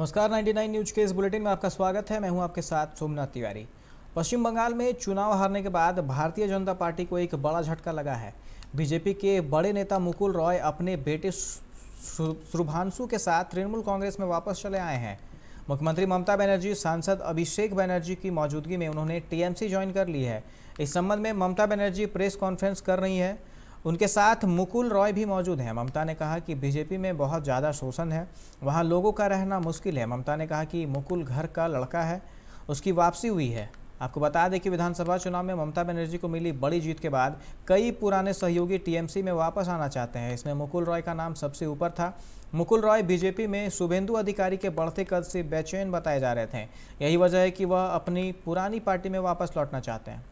नमस्कार, 99 न्यूज के इस बुलेटिन में आपका स्वागत है। मैं हूं आपके साथ सोमनाथ तिवारी। पश्चिम बंगाल में चुनाव हारने के बाद भारतीय जनता पार्टी को एक बड़ा झटका लगा है। बीजेपी के बड़े नेता मुकुल रॉय अपने बेटे शुभांशु के साथ तृणमूल कांग्रेस में वापस चले आए हैं। मुख्यमंत्री ममता बनर्जी, सांसद अभिषेक बनर्जी की मौजूदगी में उन्होंने टीएमसी ज्वाइन कर ली है। इस संबंध में ममता बनर्जी प्रेस कॉन्फ्रेंस कर रही है। उनके साथ मुकुल रॉय भी मौजूद हैं। ममता ने कहा कि बीजेपी में बहुत ज़्यादा शोषण है, वहाँ लोगों का रहना मुश्किल है। ममता ने कहा कि मुकुल घर का लड़का है, उसकी वापसी हुई है। आपको बता दें कि विधानसभा चुनाव में ममता बनर्जी को मिली बड़ी जीत के बाद कई पुराने सहयोगी टीएमसी में वापस आना चाहते हैं। इसमें मुकुल रॉय का नाम सबसे ऊपर था। मुकुल रॉय बीजेपी में शुभेंदु अधिकारी के बढ़ते कद से बेचैन बताए जा रहे थे। यही वजह है कि वह अपनी पुरानी पार्टी में वापस लौटना चाहते हैं।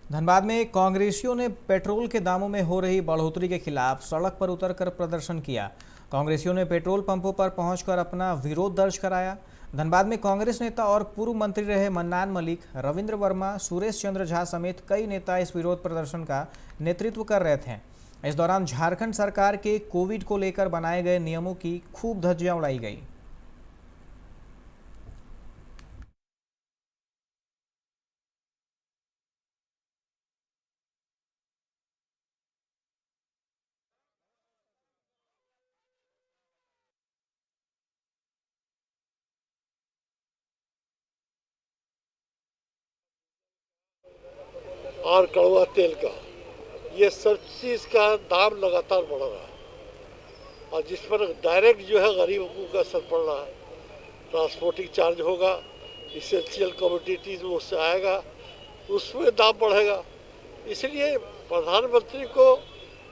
धनबाद में कांग्रेसियों ने पेट्रोल के दामों में हो रही बढ़ोतरी के खिलाफ सड़क पर उतरकर प्रदर्शन किया। कांग्रेसियों ने पेट्रोल पंपों पर पहुंचकर अपना विरोध दर्ज कराया। धनबाद में कांग्रेस नेता और पूर्व मंत्री रहे मन्नान मलिक, रविंद्र वर्मा, सुरेश चंद्र झा समेत कई नेता इस विरोध प्रदर्शन का नेतृत्व कर रहे थे। इस दौरान झारखंड सरकार के कोविड को लेकर बनाए गए नियमों की खूब धज्जियां उड़ाई गई। और कड़वा तेल का, ये सब चीज़ का दाम लगातार बढ़ रहा है और जिस पर डायरेक्ट जो है गरीबों का असर पड़ रहा है। ट्रांसपोर्टिंग चार्ज होगा, इसेंशियल कमोडिटीज उससे आएगा, उसमें दाम बढ़ेगा। इसलिए प्रधानमंत्री को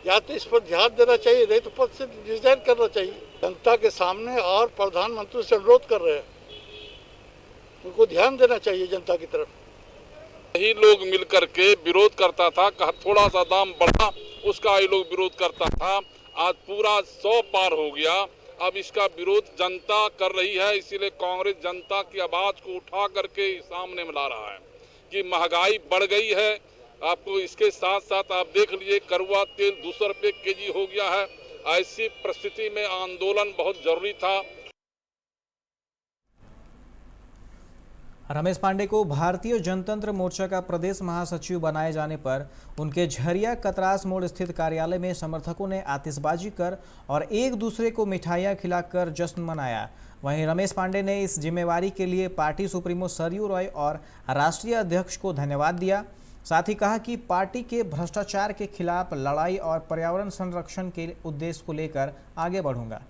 या तो इस पर ध्यान देना चाहिए, नहीं तो पद से रिजाइन करना चाहिए। जनता के सामने और प्रधानमंत्री से अनुरोध कर रहे हैं, उनको ध्यान देना चाहिए जनता की तरफ। ही लोग मिलकर के विरोध करता था, थोड़ा सा दाम बढ़ा उसका ही लोग विरोध करता था। आज पूरा 100 पार हो गया। अब इसका विरोध जनता कर रही है, इसीलिए कांग्रेस जनता की आवाज को उठा करके सामने में ला रहा है कि महंगाई बढ़ गई है। आपको इसके साथ साथ आप देख लीजिए, कड़वा तेल 200 रुपये केजी हो गया है। ऐसी परिस्थिति में आंदोलन बहुत जरूरी था। रमेश पांडे को भारतीय जनतंत्र मोर्चा का प्रदेश महासचिव बनाए जाने पर उनके झरिया कतरास मोड़ स्थित कार्यालय में समर्थकों ने आतिशबाजी कर और एक दूसरे को मिठाइयां खिलाकर जश्न मनाया। वहीं रमेश पांडे ने इस जिम्मेवारी के लिए पार्टी सुप्रीमो सरयू रॉय और राष्ट्रीय अध्यक्ष को धन्यवाद दिया। साथ ही कहा कि पार्टी के भ्रष्टाचार के खिलाफ लड़ाई और पर्यावरण संरक्षण के उद्देश्य को लेकर आगे बढ़ूंगा।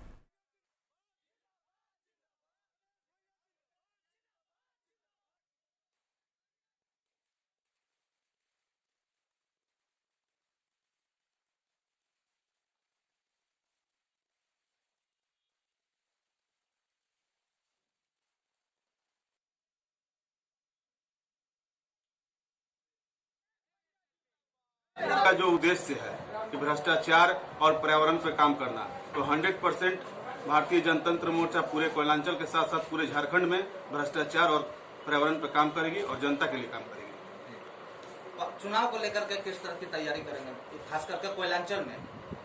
का जो उद्देश्य है कि भ्रष्टाचार और पर्यावरण पर काम करना, तो 100% भारतीय जनतंत्र मोर्चा पूरे कोयलांचल के साथ साथ पूरे झारखंड में भ्रष्टाचार और पर्यावरण पर काम करेगी और जनता के लिए काम करेगी। चुनाव को लेकर के किस तरह की तैयारी करेंगे, खास करके कोयलांचल में?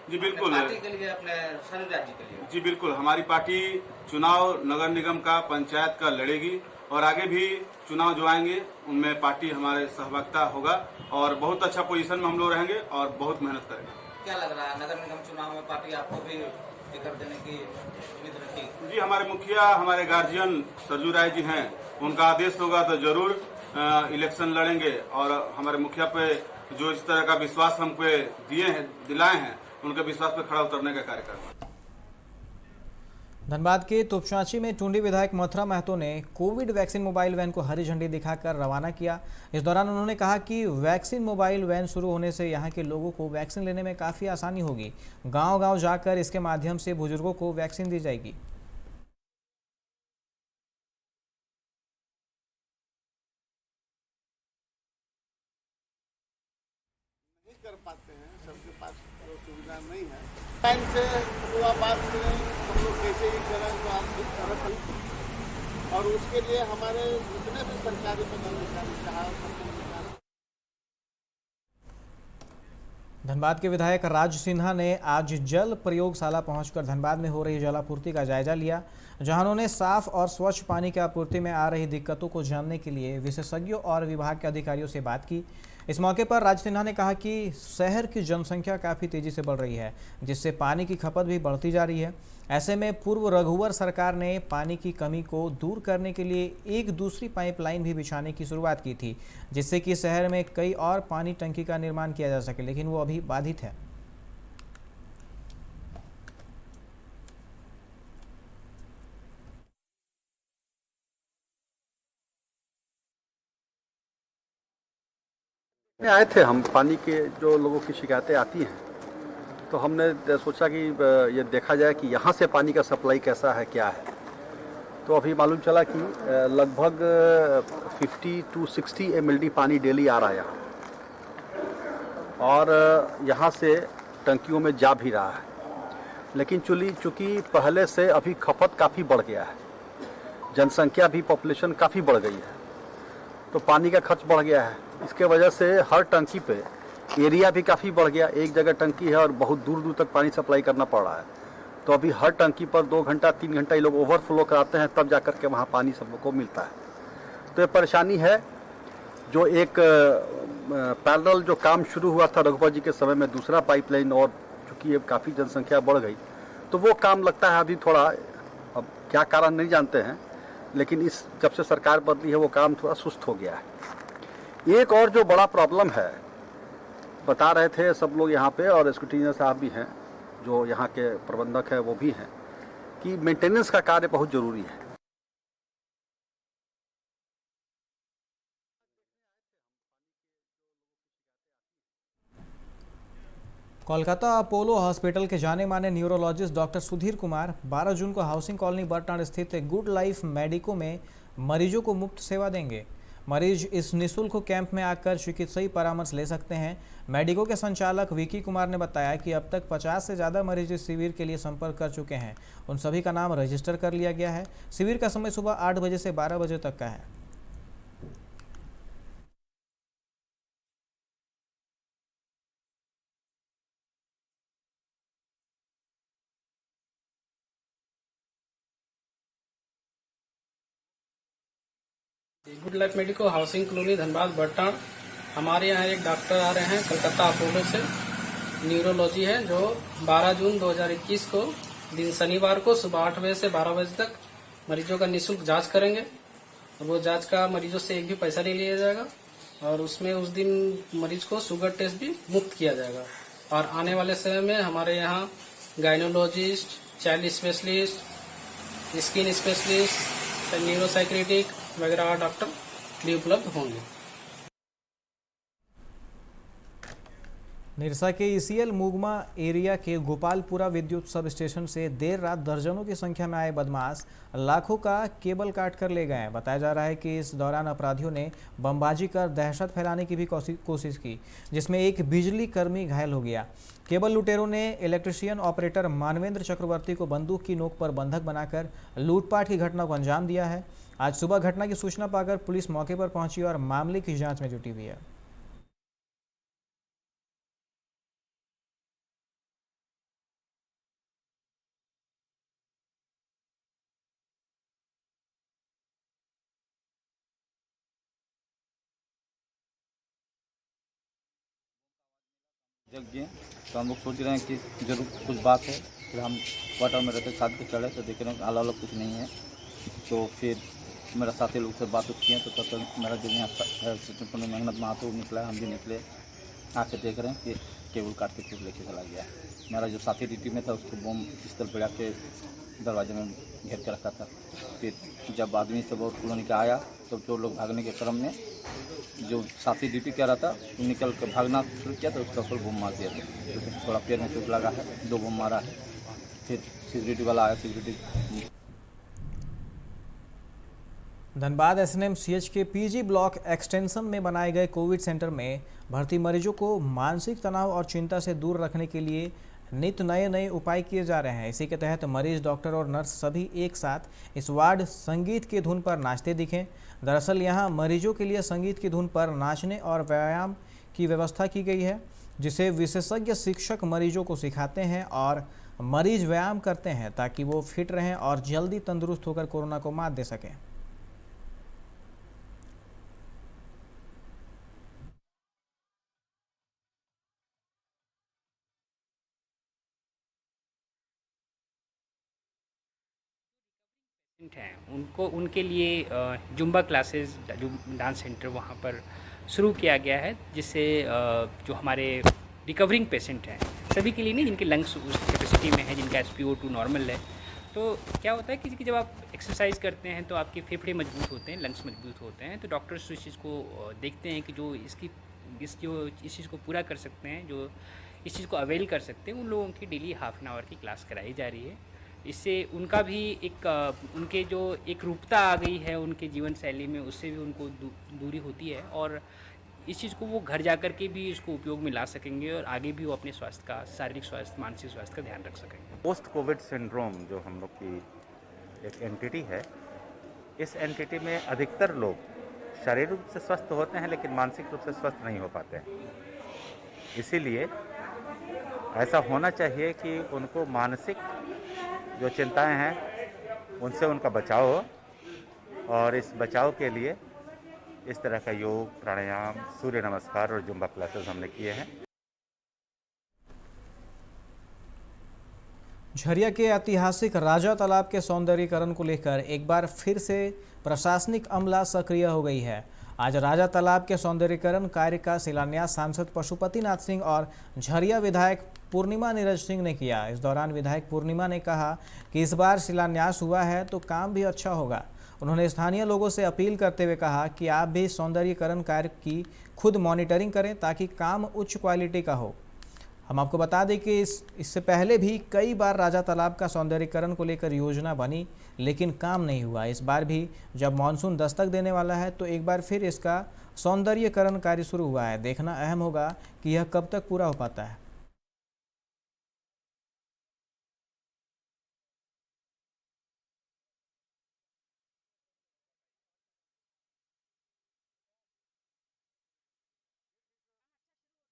जी बिल्कुल, पार्टी के लिए, अपने सरयू राज्य के लिए। जी बिल्कुल, हमारी पार्टी चुनाव नगर निगम का, पंचायत का लड़ेगी और आगे भी चुनाव जो आएंगे उनमें पार्टी हमारे सहभागिता होगा और बहुत अच्छा पोजीशन में हम लोग रहेंगे और बहुत मेहनत करेंगे। क्या लग रहा है, नगर निगम चुनाव में पार्टी आपको भी टिकट देने की उम्मीद रखती है? जी, हमारे मुखिया, हमारे गार्जियन सरयू राय जी हैं, उनका आदेश होगा तो जरूर इलेक्शन लड़ेंगे और हमारे मुखिया पे जो इस तरह का विश्वास हम पे दिलाए हैं, उनके विश्वास पे खड़ा उतरने का कार्य करेंगे। धनबाद के तोपचांची में टुंडी विधायक मथुरा महतो ने कोविड वैक्सीन मोबाइल वैन को हरी झंडी दिखाकर रवाना किया। इस दौरान उन्होंने कहा कि वैक्सीन मोबाइल वैन शुरू होने से यहां के लोगों को वैक्सीन लेने में काफ़ी आसानी होगी। गांव-गांव जाकर इसके माध्यम से बुजुर्गों को वैक्सीन दी जाएगी। कर पाते हैं, सबके पास वो सुविधा नहीं है। टाइम से हुआ बात करें हम लोग कैसे ही करें तो आप खुद तरफ और उसके लिए हमारे जितने भी सरकारी पदाधिकारी चाहे धनबाद के विधायक राज सिन्हा ने आज जल प्रयोगशाला पहुंचकर धनबाद में हो रही जल आपूर्ति का जायजा लिया, जहां उन्होंने साफ और स्वच्छ पानी की आपूर्ति में आ रही दिक्कतों को जानने के लिए विशेषज्ञों और विभाग के अधिकारियों से बात की। इस मौके पर राज सिन्हा ने कहा कि शहर की जनसंख्या काफ़ी तेज़ी से बढ़ रही है, जिससे पानी की खपत भी बढ़ती जा रही है। ऐसे में पूर्व रघुवर सरकार ने पानी की कमी को दूर करने के लिए एक दूसरी पाइपलाइन भी बिछाने की शुरुआत की थी, जिससे कि शहर में कई और पानी टंकी का निर्माण किया जा सके, लेकिन वो अभी बाधित है। आए थे हम, पानी के जो लोगों की शिकायतें आती हैं तो हमने सोचा कि ये देखा जाए कि यहाँ से पानी का सप्लाई कैसा है, क्या है। तो अभी मालूम चला कि लगभग 50 to 60 MLD पानी डेली आ रहा है यहाँ, और यहाँ से टंकियों में जा भी रहा है। लेकिन चूँकि पहले से अभी खपत काफ़ी बढ़ गया है, जनसंख्या भी, पॉपुलेशन काफ़ी बढ़ गई है, तो पानी का खर्च बढ़ गया है। इसके वजह से हर टंकी पे एरिया भी काफ़ी बढ़ गया। एक जगह टंकी है और बहुत दूर दूर तक पानी सप्लाई करना पड़ रहा है, तो अभी हर टंकी पर 2 घंटा 3 घंटा ये लोग ओवरफ्लो कराते हैं, तब जा कर के वहाँ पानी सब लोग को मिलता है। तो ये परेशानी है। जो एक पैरेलल जो काम शुरू हुआ था रघुवर जी के समय में, दूसरा पाइपलाइन, और चूँकि ये काफ़ी जनसंख्या बढ़ गई तो वो काम लगता है अभी थोड़ा, अब क्या कारण नहीं जानते हैं, लेकिन इस जब से सरकार बदली है वो काम थोड़ा सुस्त हो गया है। एक और जो बड़ा प्रॉब्लम है, बता रहे थे सब लोग यहाँ पे, और स्क्रूटिनियर साहब भी हैं, जो यहाँ के प्रबंधक हैं वो भी हैं, कि मेंटेनेंस का कार्य बहुत ज़रूरी है। कोलकाता अपोलो हॉस्पिटल के जाने माने न्यूरोलॉजिस्ट डॉक्टर सुधीर कुमार 12 जून को हाउसिंग कॉलोनी बरटांड स्थित गुड लाइफ मेडिको में मरीजों को मुफ्त सेवा देंगे। मरीज इस निःशुल्क कैंप में आकर चिकित्सीय परामर्श ले सकते हैं। मेडिको के संचालक विकी कुमार ने बताया कि अब तक 50 से ज़्यादा मरीज इस शिविर के लिए संपर्क कर चुके हैं। उन सभी का नाम रजिस्टर कर लिया गया है। शिविर का समय सुबह 8 बजे से 12 बजे तक का है। Good life medico housing colony Dhanbad Bartand. हमारे यहाँ एक डॉक्टर आ रहे हैं कोलकाता अपोलो से, न्यूरोलॉजी है, जो 12 जून 2021 को दिन शनिवार को सुबह 8 बजे से 12 बजे तक मरीजों का निःशुल्क जांच करेंगे। और वो जांच का मरीजों से एक भी पैसा नहीं लिया जाएगा, और उसमें उस दिन मरीज को शुगर टेस्ट भी मुफ्त किया जाएगा। और आने वाले समय में हमारे यहाँ gynaecologist, child specialist, skin specialist, neuropsychiatric वगैरह डॉक्टर भी उपलब्ध होंगे। निरसा के ईसीएल मुगमा एरिया के गोपालपुरा विद्युत सब स्टेशन से देर रात दर्जनों की संख्या में आए बदमाश लाखों का केबल काट कर ले गए। बताया जा रहा है कि इस दौरान अपराधियों ने बमबाजी कर दहशत फैलाने की भी कोशिश की, जिसमें एक बिजली कर्मी घायल हो गया। केबल लुटेरों ने इलेक्ट्रीशियन ऑपरेटर मानवेंद्र चक्रवर्ती को बंदूक की नोक पर बंधक बनाकर लूटपाट की घटना को अंजाम दिया है। आज सुबह घटना की सूचना पाकर पुलिस मौके पर पहुंची और मामले की जांच में जुटी हुई है। जग गए तो हम लोग सोच रहे हैं कि जरूर कुछ बात है। फिर हम क्वार्टर में रहते छत पे चढ़े तो देख रहे हैं अलग अलग कुछ नहीं है। तो फिर मेरा साथी लोग से बात किए तो तब तक मेरा जो यहाँ मेहनत महातो निकला, हम भी निकले, आके देख रहे हैं कि केबल काट के कुछ लेके चला गया। मेरा जो साथी ड्यूटी में था उसको बम पिस्तौल पे के दरवाजे में घेर के रखा था। फिर जब आदमी सब और कॉलोनी का आया तो जो लोग भागने के क्रम में जो साथी ड्यूटी कर रहा था वो निकल कर भागना शुरू किया तो उसका ऊपर बम मार दिया था। तो थोड़ा पैर में चोट लगा है, 2 बम मारा है। फिर सिक्योरिटी वाला आया, सिक्योरिटी धनबाद एसएनएमसीएच के पीजी ब्लॉक एक्सटेंशन में बनाए गए कोविड सेंटर में भर्ती मरीजों को मानसिक तनाव और चिंता से दूर रखने के लिए नित्य नए उपाय किए जा रहे हैं। इसी के तहत मरीज, डॉक्टर और नर्स सभी एक साथ इस वार्ड संगीत की धुन पर नाचते दिखे। दरअसल यहां मरीजों के लिए संगीत की धुन पर नाचने और व्यायाम की व्यवस्था की गई है, जिसे विशेषज्ञ शिक्षक मरीजों को सिखाते हैं और मरीज व्यायाम करते हैं ताकि वो फिट रहें और जल्दी तंदुरुस्त होकर कोरोना को मात दे सकें। हैं उनको उनके लिए जुम्बा क्लासेस, डांस सेंटर वहाँ पर शुरू किया गया है, जिससे जो हमारे रिकवरिंग पेशेंट हैं सभी के लिए नहीं, जिनके लंग्स उस कैपेसिटी में है, जिनका SpO2 नॉर्मल है, तो क्या होता है कि जब आप एक्सरसाइज करते हैं तो आपके फेफड़े मजबूत होते हैं, लंग्स मजबूत होते हैं। तो डॉक्टर्स इस चीज़ को देखते हैं कि जो इस चीज़ को पूरा कर सकते हैं, जो इस चीज़ को अवेल कर सकते हैं, उन लोगों की डेली ½ एन आवर की क्लास कराई जा रही है। इससे उनका भी उनके जो एक रूपता आ गई है उनके जीवन शैली में, उससे भी उनको दूरी होती है और इस चीज़ को वो घर जा कर के भी इसको उपयोग में ला सकेंगे और आगे भी वो अपने स्वास्थ्य का, शारीरिक स्वास्थ्य, मानसिक स्वास्थ्य का ध्यान रख सकेंगे। पोस्ट कोविड सिंड्रोम जो हम लोग की एक एंटिटी है, इस एंटिटी में अधिकतर लोग शारीरिक रूप से स्वस्थ होते हैं लेकिन मानसिक रूप से स्वस्थ नहीं हो पाते हैं। इसीलिए ऐसा होना चाहिए कि उनको मानसिक जो चिंताएं हैं उनसे उनका बचाव हो, और इस बचाव के लिए इस तरह का योग, प्राणायाम, सूर्य नमस्कार और जुम्बा क्लासेस हमने किए हैं। झरिया के ऐतिहासिक राजा तालाब के सौंदर्यीकरण को लेकर एक बार फिर से प्रशासनिक अमला सक्रिय हो गई है। आज राजा तालाब के सौंदर्यीकरण कार्य का शिलान्यास सांसद पशुपतिनाथ सिंह और झरिया विधायक पूर्णिमा नीरज सिंह ने किया। इस दौरान विधायक पूर्णिमा ने कहा कि इस बार शिलान्यास हुआ है तो काम भी अच्छा होगा। उन्होंने स्थानीय लोगों से अपील करते हुए कहा कि आप भी सौंदर्यीकरण कार्य की खुद मॉनिटरिंग करें ताकि काम उच्च क्वालिटी का हो। हम आपको बता दें कि इससे पहले भी कई बार राजा तालाब का सौंदर्यीकरण को लेकर योजना बनी लेकिन काम नहीं हुआ। इस बार भी जब मानसून दस्तक देने वाला है तो एक बार फिर इसका सौंदर्यीकरण कार्य शुरू हुआ है। देखना अहम होगा कि यह कब तक पूरा हो पाता है।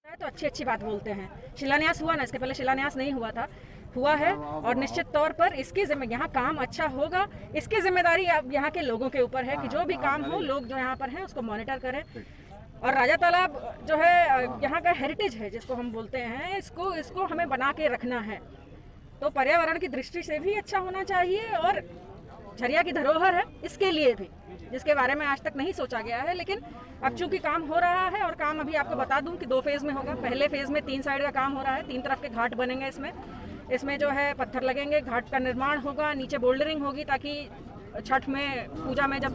तो अच्छी बात बोलते हैं। शिलान्यास हुआ ना, इसके पहले शिलान्यास नहीं हुआ था, हुआ है और निश्चित तौर पर इसकी यहाँ काम अच्छा होगा, इसकी जिम्मेदारी यहाँ के लोगों के ऊपर है कि जो भी काम हो, लोग जो यहाँ पर हैं उसको मॉनिटर करें। और राजा तालाब जो है यहाँ का हेरिटेज है जिसको हम बोलते हैं, इसको हमें बना के रखना है। तो पर्यावरण की दृष्टि से भी अच्छा होना चाहिए और झरिया की धरोहर है इसके लिए भी, जिसके बारे में आज तक नहीं सोचा गया है। लेकिन अब चूंकि काम हो रहा है और काम अभी आपको बता दूं कि 2 फेज में होगा। पहले फेज में 3 साइड का काम हो रहा है, 3 तरफ के घाट बनेंगे। इसमें जो है पत्थर लगेंगे, घाट का निर्माण होगा, नीचे बोल्डरिंग होगी ताकि छठ में, पूजा में जब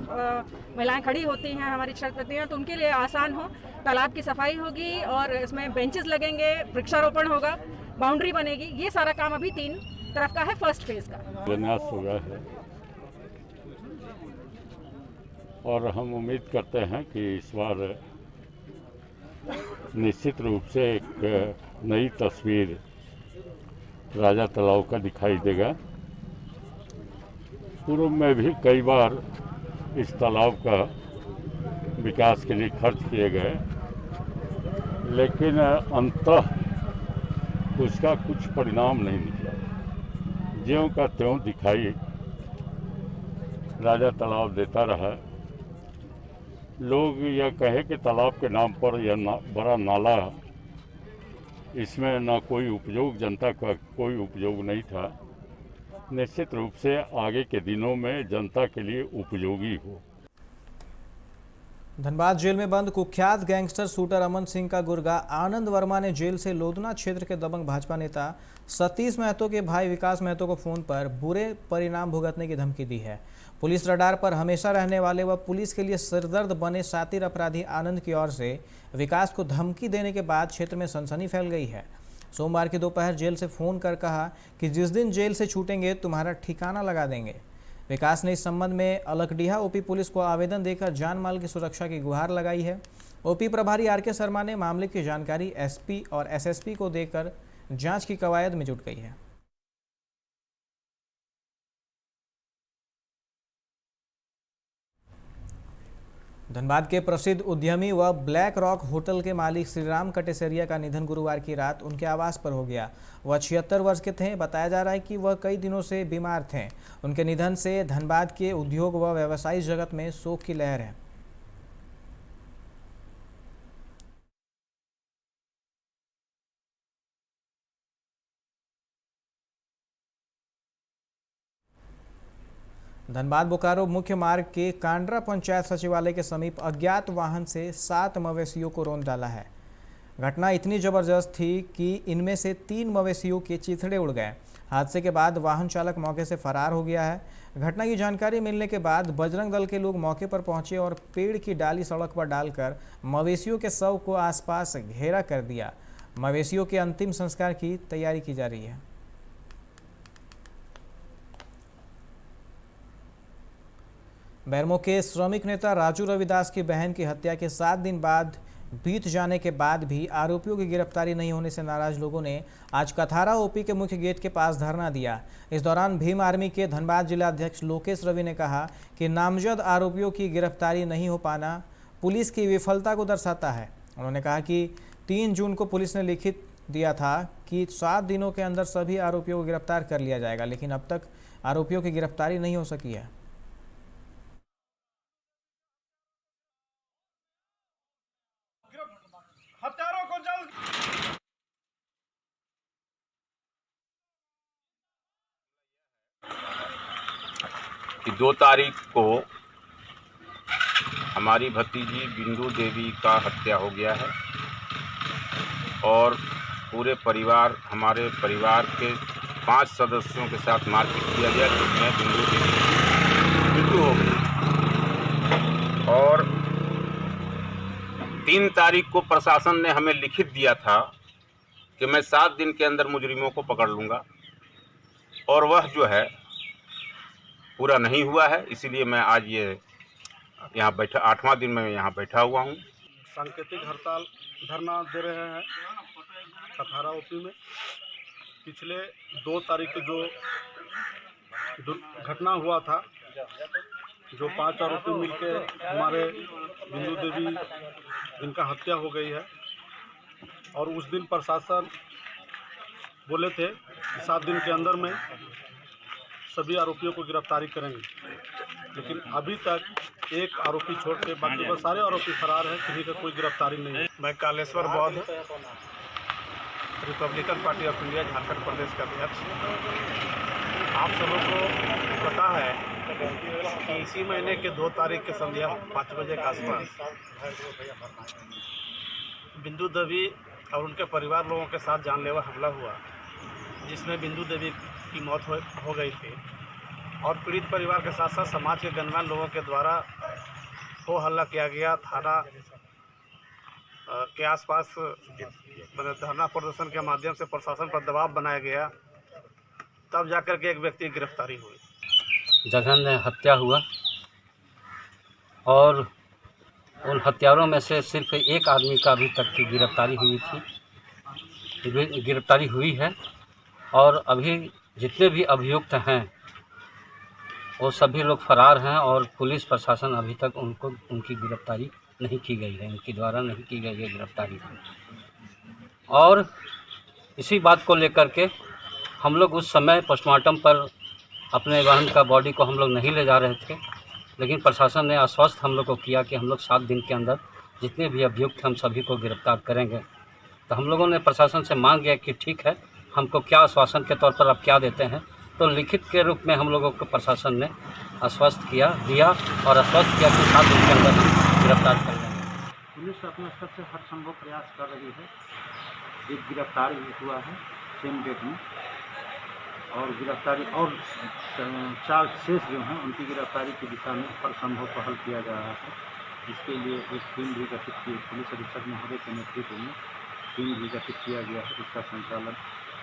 महिलाएं खड़ी होती हैं हमारी छठ प्रतियां, तो उनके लिए आसान हो। तालाब की सफाई होगी और इसमें बेंचेस लगेंगे, वृक्षारोपण होगा, बाउंड्री बनेगी। ये सारा काम अभी 3 तरफ का है फर्स्ट फेज का। विन्यास हो गया है और हम उम्मीद करते हैं कि इस बार निश्चित रूप से एक नई तस्वीर राजा तालाब का दिखाई देगा। पूर्व में भी कई बार इस तालाब का विकास के लिए खर्च किए गए, लेकिन अंततः उसका कुछ परिणाम नहीं निकला। ज्यों का त्यों दिखाई राजा तालाब देता रहा। लोग यह कहे कि तालाब के नाम पर यह बड़ा नाला, इसमें ना कोई उपयोग, जनता का कोई उपयोग नहीं था। निश्चित रूप से आगे के दिनों में जनता के लिए उपयोगी हो। धनबाद जेल में बंद कुख्यात गैंगस्टर शूटर अमन सिंह का गुर्गा आनंद वर्मा ने जेल से लोधना क्षेत्र के दबंग भाजपा नेता सतीश महतो के भाई विकास महतो को फोन पर बुरे परिणाम भुगतने की धमकी दी है। पुलिस रडार पर हमेशा रहने वाले व पुलिस के लिए सिरदर्द बने शातिर अपराधी आनंद की ओर से विकास को धमकी देने के बाद क्षेत्र में सनसनी फैल गई है। सोमवार की दोपहर जेल से फोन कर कहा कि जिस दिन जेल से छूटेंगे तुम्हारा ठिकाना लगा देंगे। विकास ने इस संबंध में अलकडीहा ओपी पुलिस को आवेदन देकर जान माल की सुरक्षा की गुहार लगाई है। ओपी प्रभारी आर के शर्मा ने मामले की जानकारी एसपी और एसएसपी को देकर जांच की कवायद में जुट गई है। धनबाद के प्रसिद्ध उद्यमी व ब्लैक रॉक होटल के मालिक श्रीराम कटेसरिया का निधन गुरुवार की रात उनके आवास पर हो गया। वह 76 वर्ष के थे। बताया जा रहा है कि वह कई दिनों से बीमार थे। उनके निधन से धनबाद के उद्योग व व्यवसायिक जगत में शोक की लहर है। धनबाद बोकारो मुख्य मार्ग के कांड्रा पंचायत सचिवालय के समीप अज्ञात वाहन से 7 मवेशियों को रौंद डाला है। घटना इतनी जबरदस्त थी कि इनमें से 3 मवेशियों के चिथड़े उड़ गए। हादसे के बाद वाहन चालक मौके से फरार हो गया है। घटना की जानकारी मिलने के बाद बजरंग दल के लोग मौके पर पहुंचे और पेड़ की डाली सड़क पर डालकर मवेशियों के शव को आसपास घेरा कर दिया। मवेशियों के अंतिम संस्कार की तैयारी की जा रही है। बैरमो के श्रमिक नेता राजू रविदास की बहन की हत्या के 7 दिन बाद बीत जाने के बाद भी आरोपियों की गिरफ्तारी नहीं होने से नाराज लोगों ने आज कथारा ओपी के मुख्य गेट के पास धरना दिया। इस दौरान भीम आर्मी के धनबाद जिला अध्यक्ष लोकेश रवि ने कहा कि नामजद आरोपियों की गिरफ्तारी नहीं हो पाना पुलिस की विफलता को दर्शाता है। उन्होंने कहा कि 3 जून को पुलिस ने लिखित दिया था कि 7 दिनों के अंदर सभी आरोपियों को गिरफ्तार कर लिया जाएगा, लेकिन अब तक आरोपियों की गिरफ्तारी नहीं हो सकी है। हत्यारों को जल्द 2 तारीख को हमारी भतीजी बिंदु देवी का हत्या हो गया है और पूरे परिवार, हमारे परिवार के 5 सदस्यों के साथ मारपीट किया गया, जिसमें बिंदु देवी की मृत्यु हो गई। और 3 तारीख को प्रशासन ने हमें लिखित दिया था कि मैं 7 दिन के अंदर मुजरिमों को पकड़ लूँगा, और वह जो है पूरा नहीं हुआ है। इसीलिए मैं आज ये यहाँ बैठा, 8वां दिन में यहाँ बैठा हुआ हूँ। सांकेतिक हड़ताल धरना दे रहे हैं कथारा ओपी में। पिछले 2 तारीख को जो घटना हुआ था, जो 5 आरोपी मिलकर हमारे बिंदु देवी जिनका हत्या हो गई है, और उस दिन प्रशासन बोले थे कि 7 दिन के अंदर में सभी आरोपियों को गिरफ्तारी करेंगे, लेकिन अभी तक एक आरोपी छोड़ के बाकी बस सारे आरोपी फरार हैं, किसी का कोई गिरफ्तारी नहीं है। मैं Kaleshwar Bauddh, Republican Party of India Jharkhand प्रदेश का अध्यक्ष। आप सबों को पता है कि इसी महीने के 2 तारीख के संध्या 5 बजे के आसपास बिंदु देवी और उनके परिवार लोगों के साथ जानलेवा हमला हुआ, जिसमें बिंदु देवी की मौत हो गई थी, और पीड़ित परिवार के साथ साथ समाज के गणमान्य लोगों के द्वारा हो हल्ला किया गया। थाना के आसपास धरना प्रदर्शन के माध्यम से प्रशासन पर दबाव बनाया गया, तब जाकर के एक व्यक्ति की गिरफ्तारी हुई। जघन्य हत्या हुआ और उन हत्यारों में से सिर्फ एक आदमी का अभी तक की गिरफ्तारी हुई है, और अभी जितने भी अभियुक्त हैं वो सभी लोग फरार हैं, और पुलिस प्रशासन अभी तक उनकी गिरफ्तारी नहीं की गई है, उनके द्वारा नहीं की गई है गिरफ्तारी। और इसी बात को लेकर के हम लोग उस समय पोस्टमार्टम पर अपने बहन का बॉडी को हम लोग नहीं ले जा रहे थे, लेकिन प्रशासन ने आश्वस्त हम लोग को किया कि हम लोग 7 दिन के अंदर जितने भी अभियुक्त हम सभी को गिरफ्तार करेंगे। तो हम लोगों ने प्रशासन से मांग किया कि ठीक है, हमको क्या आश्वासन के तौर पर आप क्या देते हैं। तो लिखित के रूप में हम लोगों को प्रशासन ने आश्वस्त दिया और आश्वस्त किया कि 7 दिन के अंदर हम गिरफ्तार कर लेंगे। पुलिस अपने स्तर से हर संभव प्रयास कर रही है। एक गिरफ्तारी हुआ है सेम डेट में, और गिरफ्तारी और 4 शेष जो हैं उनकी गिरफ्तारी की दिशा में हर संभव पहल किया जा रहा है। इसके लिए एक टीम भी गठित की, पुलिस अधीक्षक महोदय के नेतृत्व में टीम भी गठित किया गया है। इसका संचालन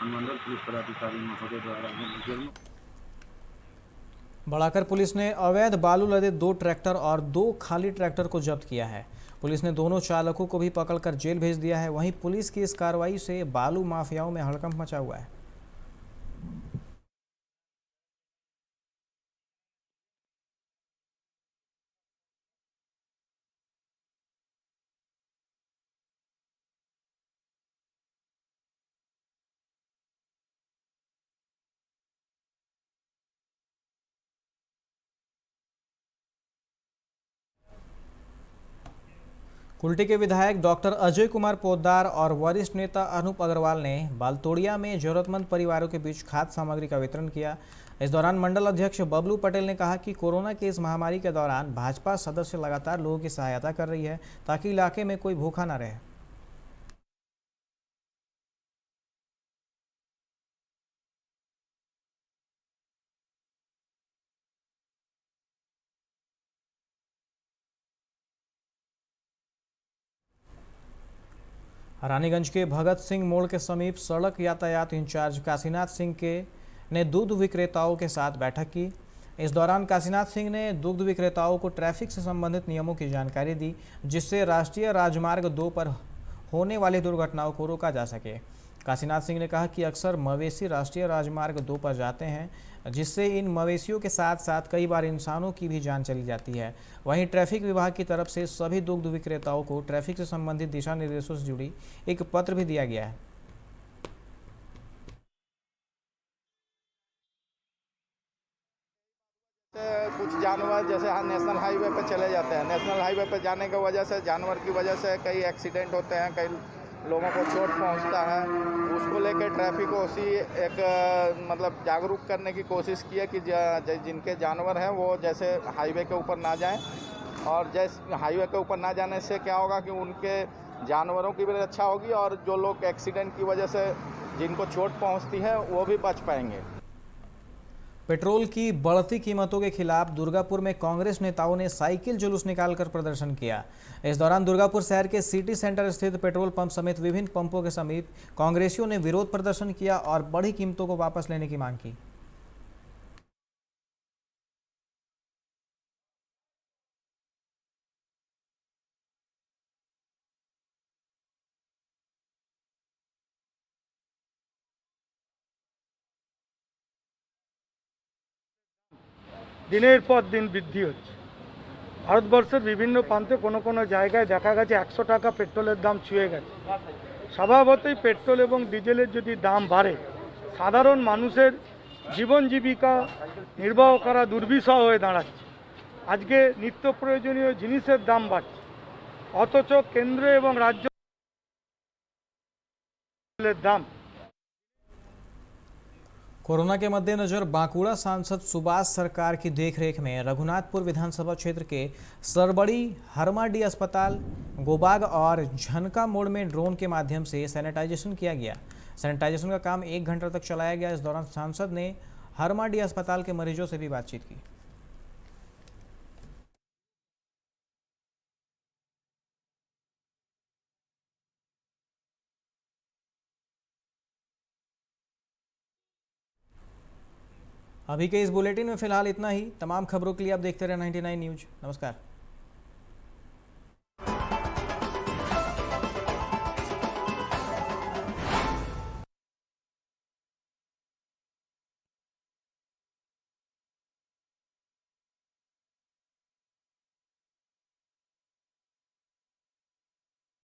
अनुमंडल पुलिस पदाधिकारी महोदय द्वारा है। बढ़ाकर पुलिस ने अवैध बालू लदे 2 ट्रैक्टर और 2 खाली ट्रैक्टर को जब्त किया है। पुलिस ने दोनों चालकों को भी पकड़कर जेल भेज दिया है। वहीं पुलिस की इस कार्रवाई से बालू माफियाओं में हड़कंप मचा हुआ है। कुल्टी के विधायक डॉक्टर अजय कुमार पोद्दार और वरिष्ठ नेता अनूप अग्रवाल ने बालतोड़िया में जरूरतमंद परिवारों के बीच खाद्य सामग्री का वितरण किया। इस दौरान मंडल अध्यक्ष बबलू पटेल ने कहा कि कोरोना के इस महामारी के दौरान भाजपा सदस्य लगातार लोगों की सहायता कर रही है ताकि इलाके में कोई भूखा न रहे। रानीगंज के भगत सिंह मोड़ के समीप सड़क यातायात इंचार्ज काशीनाथ सिंह ने दुग्ध विक्रेताओं के साथ बैठक की। इस दौरान काशीनाथ सिंह ने दुग्ध विक्रेताओं को ट्रैफिक से संबंधित नियमों की जानकारी दी, जिससे राष्ट्रीय राजमार्ग 2 पर होने वाली दुर्घटनाओं को रोका जा सके। काशीनाथ सिंह ने कहा कि अक्सर मवेशी राष्ट्रीय राजमार्ग 2 पर जाते हैं, जिससे इन मवेशियों के साथ साथ कई बार इंसानों की भी जान चली जाती है। वहीं ट्रैफिक विभाग की तरफ से सभी दुग्ध विक्रेताओं को ट्रैफिक से संबंधित दिशा निर्देशों से जुड़ी एक पत्र भी दिया गया है। कुछ जानवर जैसे नेशनल हाईवे पर चले जाते हैं, नेशनल हाईवे पर जाने की वजह से जानवर की वजह से कई एक्सीडेंट होते हैं, कई लोगों को चोट पहुंचता है। उसको लेकर ट्रैफिक को उसी एक मतलब जागरूक करने की कोशिश की है कि जिनके जानवर हैं वो जैसे हाईवे के ऊपर ना जाएं, और जैसे हाईवे के ऊपर ना जाने से क्या होगा कि उनके जानवरों की भी रक्षा होगी और जो लोग एक्सीडेंट की वजह से जिनको चोट पहुंचती है वो भी बच पाएंगे। पेट्रोल की बढ़ती कीमतों के खिलाफ दुर्गापुर में कांग्रेस नेताओं ने साइकिल जुलूस निकालकर प्रदर्शन किया। इस दौरान दुर्गापुर शहर के सिटी सेंटर स्थित पेट्रोल पंप समेत विभिन्न पंपों के समीप कांग्रेसियों ने विरोध प्रदर्शन किया और बढ़ी कीमतों को वापस लेने की मांग की। দিনের পর দিন বৃদ্ধি হচ্ছে। ভারতবর্ষের বিভিন্ন প্রান্তে কোনো কোনো জায়গায় দেখা গেছে 100 টাকা পেট্রোলের দাম ছুঁয়ে গেছে। স্বভাবতই পেট্রোল এবং ডিজেলের যদি দাম বাড়ে সাধারণ মানুষের জীবন জীবিকা নির্বাহ করা দুর্বিষহ হয়ে দাঁড়াচ্ছে। আজকে নিত্য প্রয়োজনীয় জিনিসের দাম বাড়ছে, অথচ কেন্দ্র এবং রাজ্যের দাম। कोरोना के मद्देनजर बांकुड़ा सांसद सुभाष सरकार की देखरेख में रघुनाथपुर विधानसभा क्षेत्र के सरबड़ी, हरमाडी अस्पताल, गोबाग और झनका मोड़ में ड्रोन के माध्यम से सैनिटाइजेशन किया गया। सैनिटाइजेशन का काम 1 घंटा तक चलाया गया। इस दौरान सांसद ने हरमाडी अस्पताल के मरीजों से भी बातचीत की। अभी के इस बुलेटिन में फिलहाल इतना ही। तमाम खबरों के लिए आप देखते रहे 99 न्यूज। नमस्कार।